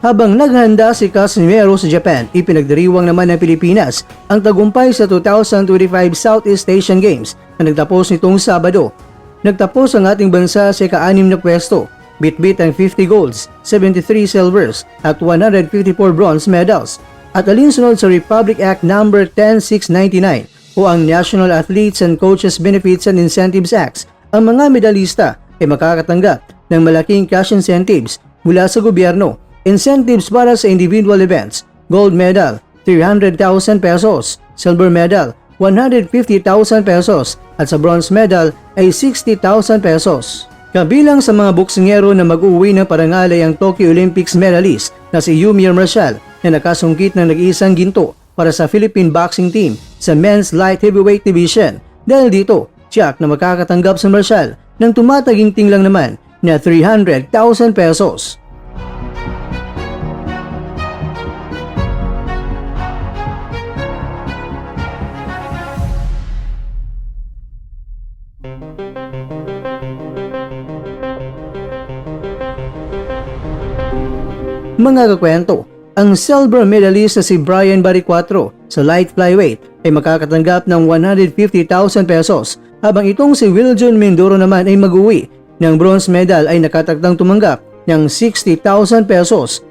Habang naghanda si Casimiro sa Japan, ipinagdiriwang naman ng Pilipinas ang tagumpay sa 2025 Southeast Asian Games na nagtapos nitong Sabado. Nagtapos ang ating bansa sa ika-6 na pwesto, bitbit ang 50 golds, 73 silvers at 154 bronze medals. At alinsunod sa Republic Act No. 10699 o ang National Athletes and Coaches Benefits and Incentives Acts, ang mga medalista ay makakatanggap ng malaking cash incentives mula sa gobyerno. Incentives para sa individual events: gold medal 300,000 pesos, silver medal 150,000 pesos at sa bronze medal ay 60,000 pesos. Kabilang sa mga boksingero na mag-uwi ng parangal ay ang Tokyo Olympics medalist na si Yumir Marshall na nakasungkit ng nag-iisang ginto para sa Philippine boxing team sa men's light heavyweight division. Dahil dito, tiyak na makakatanggap si Marshall ng tumataginting lang naman na 300,000 pesos. Mga kakwento, ang silver medalist na si Brian Barriquatro sa light flyweight ay makakatanggap ng 150,000 pesos, habang itong si Wiljon Mindoro naman ay mag-uwi ng bronze medal ay nakataktang tumanggap ng 60,000 pesos.